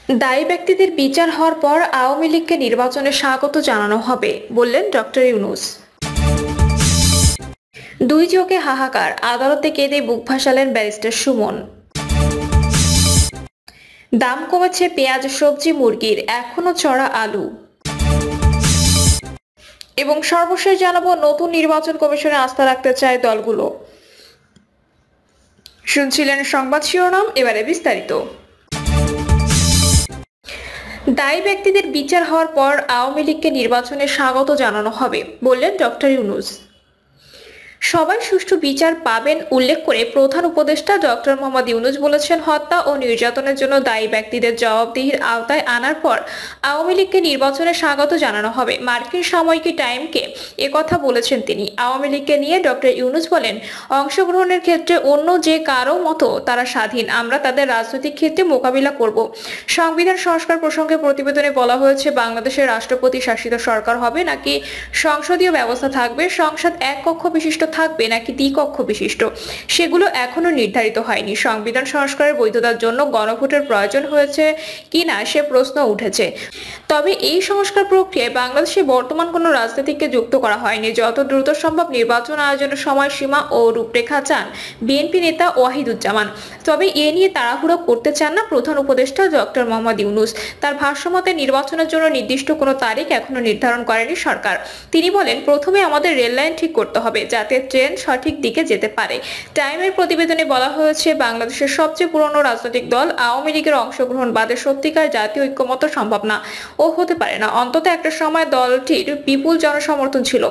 দায়ী ব্যক্তিদের বিচার হওয়ার পর আওয়ামী লীগকে নির্বাচনে স্বাগত জানানো হবে বললেন ডক্টর ইউনূস। দুই চোখে হাহাকার, আদালতে কেঁদে বুক ভাসালেন ব্যারিস্টার সুমন। দাম কমেছে পেঁয়াজ, সবজি, মুরগির, এখনো চড়া আলু। এবং সর্বশেষ জানাবো, নতুন নির্বাচন কমিশনে আস্থা রাখতে চায় দলগুলো। শুনছিলেন সংবাদ শিরোনাম, এবারে বিস্তারিত। দায়ী ব্যক্তিদের বিচার হওয়ার পর আওয়ামী লীগকে নির্বাচনে স্বাগত জানানো হবে বললেন ডক্টর ইউনূস। সবাই সুষ্ঠু বিচার পাবেন উল্লেখ করে প্রধান উপদেষ্টা ডক্টর মোহাম্মদ ইউনূস বলেছেন, হত্যা ও নির্যাতনের জন্য দায়ী ব্যক্তিদের জবাবদিহির আওতায় আনার পর আওয়ামী লীগকে নির্বাচনে স্বাগত জানানো হবে। মার্কিন সাময়িকী টাইমকে একথা বলেছেন তিনি। আওয়ামী লীগকে নিয়ে ডক্টর ইউনূস বলেন, অংশগ্রহণের ক্ষেত্রে অন্য যে কারো মতো তারা স্বাধীন, আমরা তাদের রাজনৈতিক ক্ষেত্রে মোকাবিলা করব। সংবিধান সংস্কার প্রসঙ্গে প্রতিবেদনে বলা হয়েছে, বাংলাদেশের রাষ্ট্রপতি শাসিত সরকার হবে নাকি সংসদীয় ব্যবস্থা থাকবে, সংসদ এক কক্ষ বিশিষ্ট থাকবে নাকি দ্বিকক্ষ বিশিষ্ট, সেগুলো এখনো নির্ধারিত হয়নি। সংবিধান সংস্কারের বৈধতার জন্য গণভোটের প্রয়োজন হয়েছে কিনা সে প্রশ্ন উঠেছে। তবে এই সংস্কার প্রক্রিয়ায় বাংলাদেশে বর্তমান কোনো রাজনীতিককে যুক্ত করা হয়নি। যত দ্রুত সম্ভব নির্বাচন আয়োজনের সময়সীমা ও রূপরেখা চান বিএনপি নেতা ওয়াহিদুজ্জামান। তবে এ নিয়ে তাড়াহুড়ো করতে চান না প্রধান উপদেষ্টা ডক্টর মোহাম্মদ ইউনূস। তার ভাষ্যমতে নির্বাচনের জন্য নির্দিষ্ট কোনো তারিখ এখনো নির্ধারণ করেনি সরকার। তিনি বলেন, প্রথমে আমাদের রেল লাইন ঠিক করতে হবে যাতে ট্রেন সঠিক দিকে যেতে পারে। টাইমের প্রতিবেদনে বলা হয়েছে, বাংলাদেশের সবচেয়ে পুরনো রাজনৈতিক দল আওয়ামী লীগের অংশগ্রহণ বাদে সত্যিকার জাতীয় ঐক্যমত্য সম্ভব না ও হতে পারে না। অন্তত একটা সময় দলটির বিপুল জনসমর্থন ছিল।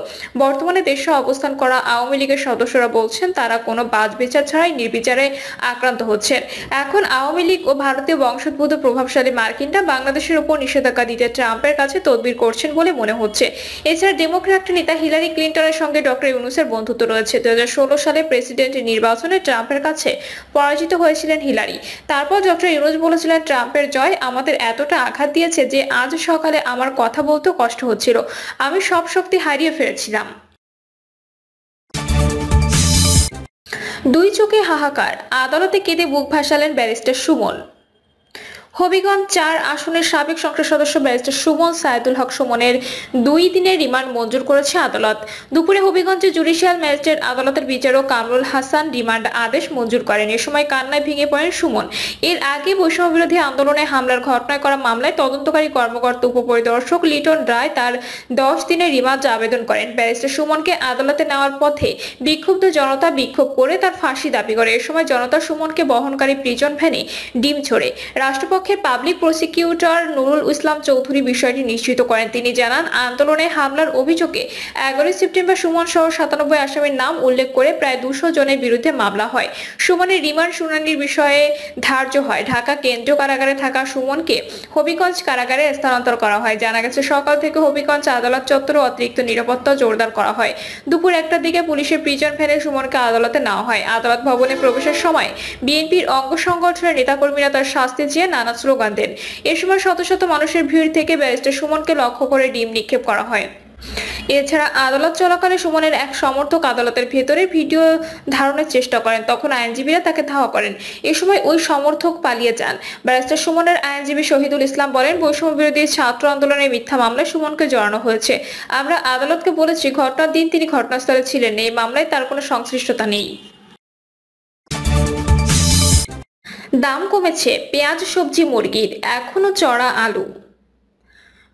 বর্তমানে দেশে অবস্থান করা আওয়ামী লীগের সদস্যরা বলছেন, তারা কোনো বাছবিচার ছাড়াই নির্বিচারে আক্রান্ত হচ্ছেন। এখন আওয়ামী লীগ ও ভারতীয় বংশোদ্ভূত প্রভাবশালী মার্কিনরা বাংলাদেশের উপর নিষেধাজ্ঞা দিতে ট্রাম্পের কাছে তদবির করছেন বলে মনে হচ্ছে। এছাড়া ডেমোক্র্যাট নেতা হিলারি ক্লিনটনের সঙ্গে ডক্টর ইউনূসের বন্ধুত্ব রয়েছে। 2016 সালে প্রেসিডেন্ট নির্বাচনে ট্রাম্পের কাছে পরাজিত হয়েছিলেন হিলারি। তারপর ডক্টর ইউনূস বলেছিলেন, ট্রাম্পের জয় আমাদের এতটা আঘাত দিয়েছে যে আজ সকালে আমার কথা বলতেও কষ্ট হচ্ছিল, আমি সব শক্তি হারিয়ে ফেলেছিলাম। দুই চোখে হাহাকার, আদালতে কেঁদে বুক ভাসালেন ব্যারিস্টার সুমন। হবিগঞ্জ 4 আসনের সাবেক সংসদ সদস্য ব্যারিস্টার সুমন সাইদুল হক সুমনের 2 দিনের রিমান্ড মঞ্জুর করেছে আদালত। দুপুরে হবিগঞ্জে জুডিশিয়াল ম্যাজিস্ট্রেট আদালতের বিচারক কামরুল হাসান রিমান্ড আদেশ মঞ্জুর করেন। এ সময় কান্নায় ভেঙে পড়েন সুমন। এর আগে বৈষম্য বিরোধী আন্দোলনে হামলার ঘটনায় করা মামলায় তদন্তকারী কর্মকর্তা উপপরিদর্শক লিটন রায় তার 10 দিনের রিমান্ড আবেদন করেন। ব্যারিস্টার সুমনকে আদালতে নেওয়ার পথে বিক্ষুব্ধ জনতা বিক্ষোভ করে তার ফাঁসি দাবি করে। এ সময় জনতা সুমনকে বহনকারী প্রিজন ভ্যানে ডিম ছোড়ে। রাষ্ট্রপক্ষের পাবলিক প্রসিকিউটর নুরুল ইসলাম চৌধুরী বিষয়টি নিশ্চিত করেন। তিনি জানান, আন্দোলনে হামলার অভিযোগে 11 সেপ্টেম্বর সুমন সহ 97 আসামির নাম উল্লেখ করে প্রায় 200 জনের বিরুদ্ধে মামলা হয়। সুমনের রিমান্ড শুনানির বিষয়ে ধার্য হয়। ঢাকা কেন্দ্রীয় কারাগারে থাকা সুমনকে হবিগঞ্জ কারাগারে স্থানান্তর করা হয়। জানা গেছে, সকাল থেকে হবিগঞ্জ আদালত চত্বরে অতিরিক্ত নিরাপত্তা জোরদার করা হয়। দুপুর 1টার দিকে পুলিশের প্রিজন ভ্যানে সুমনকে আদালতে নেওয়া হয়। আদালত ভবনে প্রবেশের সময় বিএনপির অঙ্গ সংগঠনের নেতাকর্মীরা তার শাস্তি চেয়ে নানা স্লোগান দেন। এ সময় শত শত মানুষের ভিড় থেকে ব্যারিস্টার সুমনকে লক্ষ্য করে ডিম নিক্ষেপ করা হয়। এছাড়া আদালত চলাকালে সুমনের এক সমর্থক আদালতের ভেতরে ভিডিও ধারণের চেষ্টা করেন। তখন আইনজীবীরা তাকে ধাওয়া করেন। এ সময় ওই সমর্থক পালিয়ে যান। ব্যারিস্টার সুমনের আইনজীবী শহীদুল ইসলাম বলেন, বৈষম্য বিরোধী ছাত্র আন্দোলনের মিথ্যা মামলায় সুমনকে জড়ানো হয়েছে। আমরা আদালতকে বলেছি, ঘটনার দিন তিনি ঘটনাস্থলে ছিলেন। এই মামলায় তার কোনো সংশ্লিষ্টতা নেই। দাম কমেছে পেঁয়াজ, সবজি, মুরগির, এখনো চড়া আলু।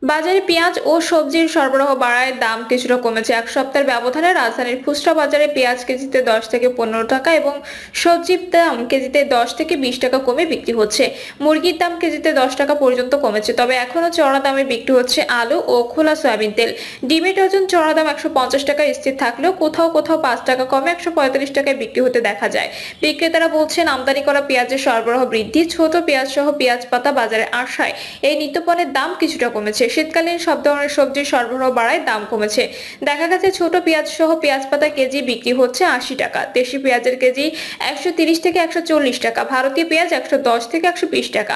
বাজারে পেঁয়াজ ও সবজির সরবরাহ বাড়ায় দাম কিছুটা কমেছে। এক সপ্তাহের ব্যবধানে রাজধানীর খুচরা বাজারে পেঁয়াজ কেজিতে 10 থেকে 15 টাকা এবং সবজির দাম কেজিতে 10 থেকে 20 টাকা কমে বিক্রি হচ্ছে। মুরগির দাম কেজিতে 10 টাকা পর্যন্ত কমেছে। তবে এখনো চড়া দামে বিক্রি হচ্ছে আলু ও খোলা সয়াবিন তেল। ডিমের ডজন চড়া দাম 150 টাকায় স্থির থাকলেও কোথাও কোথাও 5 টাকা কমে 145 টাকায় বিক্রি হতে দেখা যায়। বিক্রেতারা বলছেন, আমদানি করা পেঁয়াজের সরবরাহ বৃদ্ধি, ছোট পেঁয়াজ সহ পেঁয়াজ পাতা বাজারে আসায় এই নিত্যপণ্যের দাম কিছুটা কমেছে। শীতকালীন সব ধরনের সবজির সরবরাহ বাড়ায় দাম কমেছে। দেখা গেছে ছোট পেঁয়াজ সহ পেঁয়াজ পাতা কেজি বিক্রি হচ্ছে 80 টাকা, দেশি পেঁয়াজের কেজি 130 থেকে 140 টাকা, ভারতীয় পেঁয়াজ 110 থেকে 120 টাকা।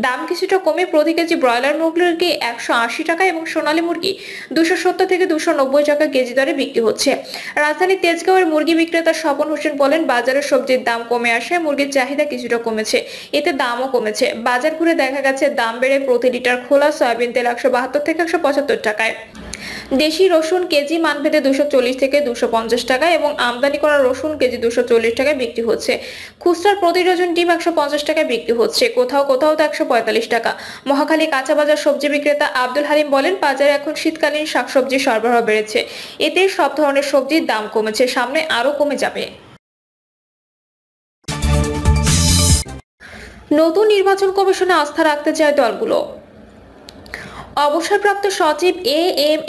দাম কিছুটা কমে প্রতি কেজি ব্রয়লার মুরগি 180 টাকা এবং সোনালী মুরগি 270 থেকে 290 টাকা কেজি দরে বিক্রি হচ্ছে। রাজধানী তেজগাঁওয়ের মুরগি বিক্রেতা স্বপন হোসেন বলেন, বাজারে সবজির দাম কমে আসায় মুরগির চাহিদা কিছুটা কমেছে, এতে দামও কমেছে। বাজার ঘুরে দেখা গেছে দাম বেড়ে প্রতি লিটার খোলা সয়াবিন তেল 172 থেকে 175 টাকায়, দেশি রসুন কেজি মানভেদে 240 থেকে 250 টাকা এবং আমদানি করা রসুন কেজি 240 টাকায় বিক্রি হচ্ছে। খুচরার প্রতি ডজন ডিম 150 টাকায় বিক্রি হচ্ছে, কোথাও কোথাও তো 145 টাকা। মহাখালী কাঁচা বাজার সবজি বিক্রেতা আব্দুল হালিম বলেন, বাজারে এখন শীতকালীন শাকসবজি সরবরাহ বেড়েছে, এতে সব ধরনের সবজির দাম কমেছে, সামনে আরো কমে যাবে। নতুন নির্বাচন কমিশনে আস্থা রাখতে চায় দলগুলো। অবসরপ্রাপ্ত সচিব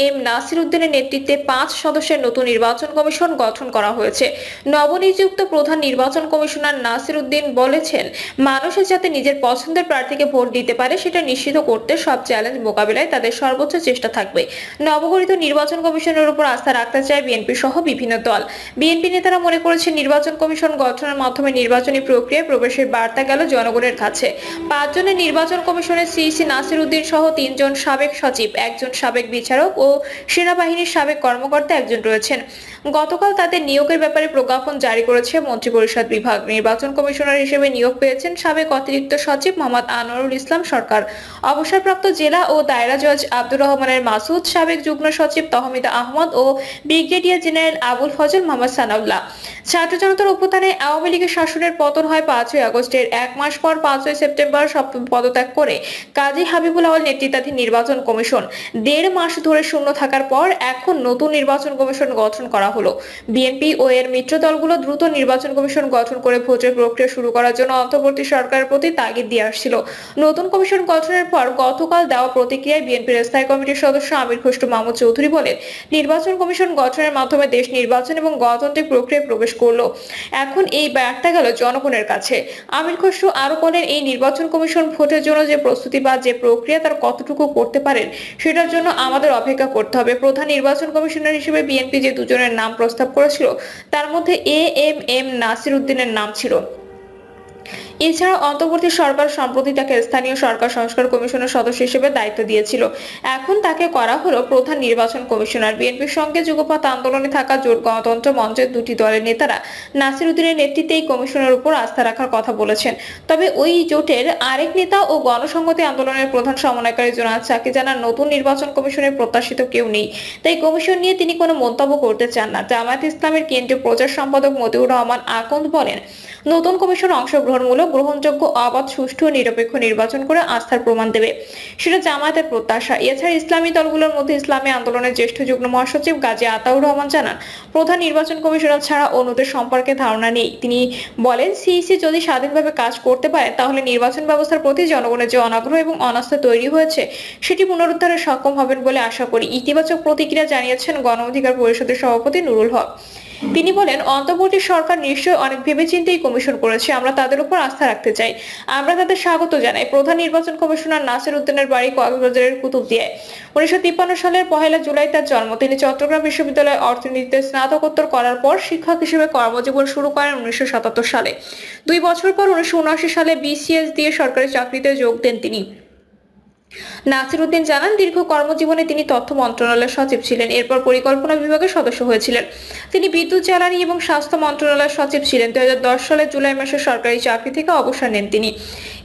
এম নাসির উদ্দিনের নেতৃত্বে 5 সদস্যের নতুন নির্বাচন কমিশন গঠন করা হয়েছে। নবনিযুক্ত প্রধান নির্বাচন কমিশনার নাসির উদ্দিন বলেছেন, মানুষের যাতে নিজের পছন্দের প্রার্থীকে ভোট দিতে পারে সেটা নিশ্চিত করতে সব চ্যালেঞ্জ মোকাবিলায় তাদের সর্বোচ্চ চেষ্টা থাকবে। নবগঠিত নির্বাচন কমিশনের উপর আস্থা রাখতে চায় বিএনপি সহ বিভিন্ন দল। বিএনপি নেতারা মনে করেছেন, নির্বাচন কমিশন গঠনের মাধ্যমে নির্বাচনী প্রক্রিয়ায় প্রবেশের বার্তা গেল জনগণের কাছে। 5 জনের নির্বাচন কমিশনের সিইসি নাসির উদ্দিন সহ 3 জন সাবেক সচিব, 1 জন সাবেক বিচারক ও সেনাবাহিনীর সাবেক কর্মকর্তা 1 জন রয়েছেন। গতকাল তাদের নিয়োগের ব্যাপারে প্রজ্ঞাপন জারি করেছে মন্ত্রিপরিষদ বিভাগ। নির্বাচন কমিশনার হিসেবে নিয়োগ পেয়েছেন সাবেক অতিরিক্ত সচিব মোহাম্মদ আনোয়ারুল ইসলাম সরকার, অবসরপ্রাপ্ত জেলা ও দায়রা জজ আব্দুর রহমানের মাসুদ, সাবেক যুগ্ম সচিব তহমিদা আহমদ ও ব্রিগেডিয়ার জেনারেল আবুল ফজল মোহাম্মদ সানাউল্লাহ। ছাত্র জনতার অভ্যুত্থানে আওয়ামী লীগের শাসনের পতন হয় 5ই আগস্টের 1 মাস পর 5ই সেপ্টেম্বর পদত্যাগ করে কাজী হাবিবুল আওয়াল নেতৃত্বাধীন নির্বাচন কমিশন 1.5 মাস ধরে শূন্য থাকার পর এখন নতুন নির্বাচন কমিশন গঠন করা হলো। বিএনপি ও এর মিত্র দলগুলো দ্রুত নির্বাচন কমিশন গঠন করে ভোটের প্রক্রিয়া শুরু করার জন্য অন্তর্বর্তী সরকারের প্রতি তাগিদ দিয়ে আসছিল। নতুন কমিশন গঠনের পর গতকাল দেওয়া প্রতিক্রিয়ায় বিএনপির স্থায়ী কমিটির সদস্য আমির খসরু মাহমুদ চৌধুরী বলেন, নির্বাচন কমিশন গঠনের মাধ্যমে দেশ নির্বাচন এবং গণতান্ত্রিক প্রক্রিয়ায় প্রবেশ করলো, এখন এই বার্তা গেল জনগণের কাছে। আমির খসরু আরো বলেন, এই নির্বাচন কমিশন ভোটের জন্য যে প্রস্তুতি বা যে প্রক্রিয়া তার কতটুকু করতে পারেন সেটার জন্য আমাদের অপেক্ষা করতে হবে। প্রধান নির্বাচন কমিশনার হিসেবে বিএনপি যে 2 জনের নাম প্রস্তাব করেছিল তার মধ্যে এম নাসির উদ্দিনের নাম ছিল। এছাড়া অন্তর্বর্তী সরকার সম্প্রতি তাকে স্থানীয় সরকার সংস্কার কমিশনের সদস্য হিসেবে দায়িত্ব দিয়েছিল, এখন তাকে করা হলো প্রধান নির্বাচন কমিশনার। বিএনপির সঙ্গে যুগপৎ আন্দোলনে থাকা জোট গণতন্ত্র মঞ্চের 2টি দলের নেতারা নাসির উদ্দিনের নেতৃত্বে এই কমিশনের উপর আস্থা রাখার কথা বলেছেন। তবে ওই জোটের আরেক নেতা ও গণসংহতি আন্দোলনের প্রধান সমন্বয়কারী জোনায়েদ সাকি জানান, নতুন নির্বাচন কমিশনের প্রত্যাশিত কেউ নেই, তাই কমিশন নিয়ে তিনি কোনো মন্তব্য করতে চান না। জামায়াত ইসলামের কেন্দ্রীয় প্রচার সম্পাদক মতিউর রহমান আকন্দ বলেন, নতুন কমিশন অংশগ্রহণমূলক, গ্রহণযোগ্য, অবাধ, সুষ্ঠু ও নিরপেক্ষ নির্বাচন করে আস্থার প্রমাণ দেবে, সেটা জামায়াতের প্রত্যাশা। এছাড়া ইসলামী দলগুলোর মধ্যে ইসলামী আন্দোলনের জ্যেষ্ঠ যুগ্ম মহাসচিব গাজী আতাউর রহমান জানান, প্রধান নির্বাচন কমিশনার ছাড়া অন্যদের সম্পর্কে ধারণা নেই। তিনি বলেন, সিইসি যদি স্বাধীনভাবে কাজ করতে পারে তাহলে নির্বাচন ব্যবস্থার প্রতি জনগণের যে অনাগ্রহ এবং অনাস্থা তৈরি হয়েছে সেটি পুনরুদ্ধারে সক্ষম হবেন বলে আশা করি। ইতিবাচক প্রতিক্রিয়া জানিয়েছেন গণ অধিকার পরিষদের সভাপতি নুরুল হক। তিনি বলেন, অন্তর্বর্তী সরকার নিশ্চয়ই অনেক ভেবেচিন্তেই কমিশন করেছে, আমরা তাদের উপর আস্থা রাখতে চাই, আমরা তাদের স্বাগত জানাই। প্রধান নির্বাচন কমিশনার নাসির উদ্দিনের বাড়ি কক্সবাজারের কুতুবদিয়ায়। 1953 সালের 1 জুলাই তার জন্ম। তিনি চট্টগ্রাম বিশ্ববিদ্যালয়ে অর্থনীতিতে স্নাতকোত্তর করার পর শিক্ষক হিসেবে কর্মজীবন শুরু করেন 1977 সালে। 2 বছর পর 1979 সালে বিসিএস দিয়ে সরকারি চাকরিতে যোগ দেন তিনি। নাসির উদ্দিন জানান, দীর্ঘ কর্মজীবনে তিনি তথ্য মন্ত্রণালয়ের সচিব ছিলেন, এরপর পরিকল্পনা বিভাগের সদস্য হয়েছিলেন। তিনি বিদ্যুৎ, জ্বালানি এবং স্বাস্থ্য মন্ত্রণালয়ের সচিব ছিলেন। 2010 সালের জুলাই মাসে সরকারি চাকরি থেকে অবসর নেন তিনি।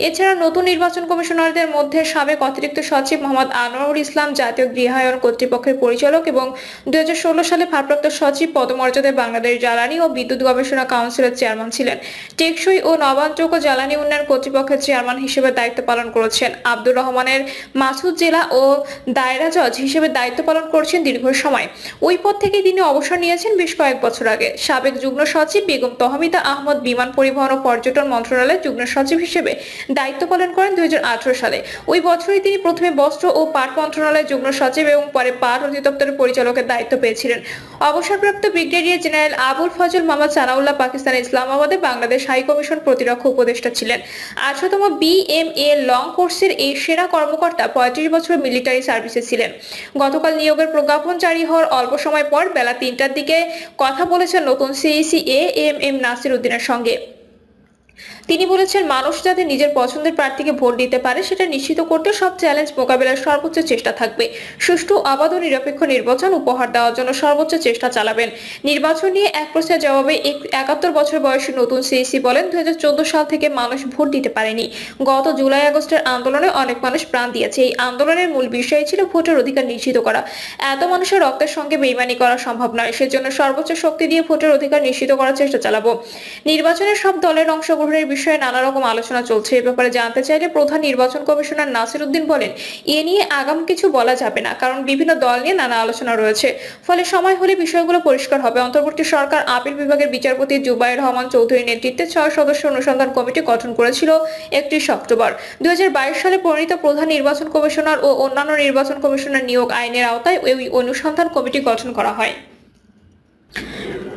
এছাড়া নতুন নির্বাচন কমিশনারদের মধ্যে সাবেক অতিরিক্ত সচিব মোহাম্মদ আনোয়ারুল ইসলাম জাতীয় গৃহায়ন কর্তৃপক্ষের পরিচালক এবং 2016 সালে ভারপ্রাপ্ত সচিব পদমর্যাদায় বাংলাদেশ জ্বালানি ও বিদ্যুৎ গবেষণা কাউন্সিলের চেয়ারম্যান ছিলেন। টেকসই ও নবায়নযোগ্য জ্বালানি উন্নয়ন কর্তৃপক্ষের চেয়ারম্যান হিসেবে দায়িত্ব পালন করেছেন। আব্দুর রহমানের মাসুদ জেলা ও দায়রা জজ হিসেবে দায়িত্ব পালন করছেন দীর্ঘ সময়। ওই পদ থেকে তিনি অবসর নিয়েছেন বেশ কয়েক বছর আগে। সাবেক যুগ্ম সচিব বেগম তহমিদা আহমদ বিমান পরিবহন ও পর্যটন মন্ত্রণালয়ের যুগ্ম সচিব হিসেবে দায়িত্ব পালন করেন 2018 সালে। ওই বছরই তিনি প্রথমে বস্ত্র ও পাট মন্ত্রণালয়ের যুগ্ম সচিব এবং পরে পাট অধিদপ্তরের পরিচালকের দায়িত্ব পেয়েছিলেন। অবসরপ্রাপ্ত ব্রিগেডিয়ার জেনারেল আবুল ফজল মোহাম্মদ সানাউল্লাহ পাকিস্তানের ইসলামাবাদে বাংলাদেশ হাই কমিশন প্রতিরক্ষা উপদেষ্টা ছিলেন। 18তম BMA লং কোর্সের এই সেরা কর্মকর্তা কর্মকর্তা 35 বছর মিলিটারি সার্ভিসে ছিলেন। গতকাল নিয়োগের প্রজ্ঞাপন জারি হওয়ার অল্প সময় পর বেলা 3টার দিকে কথা বলেছেন নতুন সিইসি এএমএম নাসির উদ্দিনের সঙ্গে। তিনি বলেছেন, মানুষ যাতে নিজের পছন্দের প্রার্থীকে ভোট দিতে পারে সেটা নিশ্চিত করতে সব চ্যালেঞ্জ মোকাবেলার সর্বোচ্চ চেষ্টা থাকবে। সুষ্ঠু, অবাধ ও নিরপেক্ষ নির্বাচন উপহার দেওয়ার জন্য সর্বোচ্চ চেষ্টা চালাবেন। নির্বাচন নিয়ে এক প্রশ্নের জবাবে 71 বছর বয়সী নতুন সিইসি বলেন, 2014 সাল থেকে মানুষ ভোট দিতে পারেনি। গত জুলাই আগস্টের আন্দোলনে অনেক মানুষ প্রাণ দিয়েছে। এই আন্দোলনের মূল বিষয় ছিল ভোটের অধিকার নিশ্চিত করা। এত মানুষের রক্তের সঙ্গে বেইমানি করা সম্ভব নয়। সেজন্য সর্বোচ্চ শক্তি দিয়ে ভোটের অধিকার নিশ্চিত করার চেষ্টা চালাবো। নির্বাচনের সব দলের অংশগ্রহণের বিষয়ে নানা রকম আলোচনা চলছে। এ ব্যাপারে জানতে চাইলে প্রধান নির্বাচন কমিশনার নাসির উদ্দিন বলেন, এ নিয়ে আগাম কিছু বলা যাবে না, কারণ বিভিন্ন দল নিয়ে নানা আলোচনা রয়েছে। ফলে সময় হলে বিষয়গুলো পরিষ্কার হবে। অন্তর্বর্তী সরকার আপিল বিভাগের বিচারপতি জুবায়ের রহমান চৌধুরীর নেতৃত্বে 6 সদস্য অনুসন্ধান কমিটি গঠন করেছিল 31 অক্টোবর। 2022 সালে প্রণীত প্রধান নির্বাচন কমিশনার ও অন্যান্য নির্বাচন কমিশনার নিয়োগ আইনের আওতায় ওই অনুসন্ধান কমিটি গঠন করা হয়।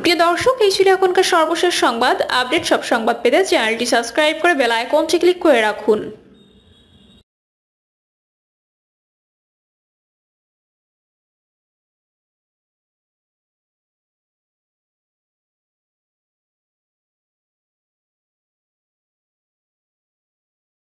প্রিয় দর্শক, এই ছিল এখনকার সর্বশেষ সংবাদ। আপডেট সব সংবাদ পেতে চ্যানেলটি সাবস্ক্রাইব করে বেল আইকনটি ক্লিক করে রাখুন।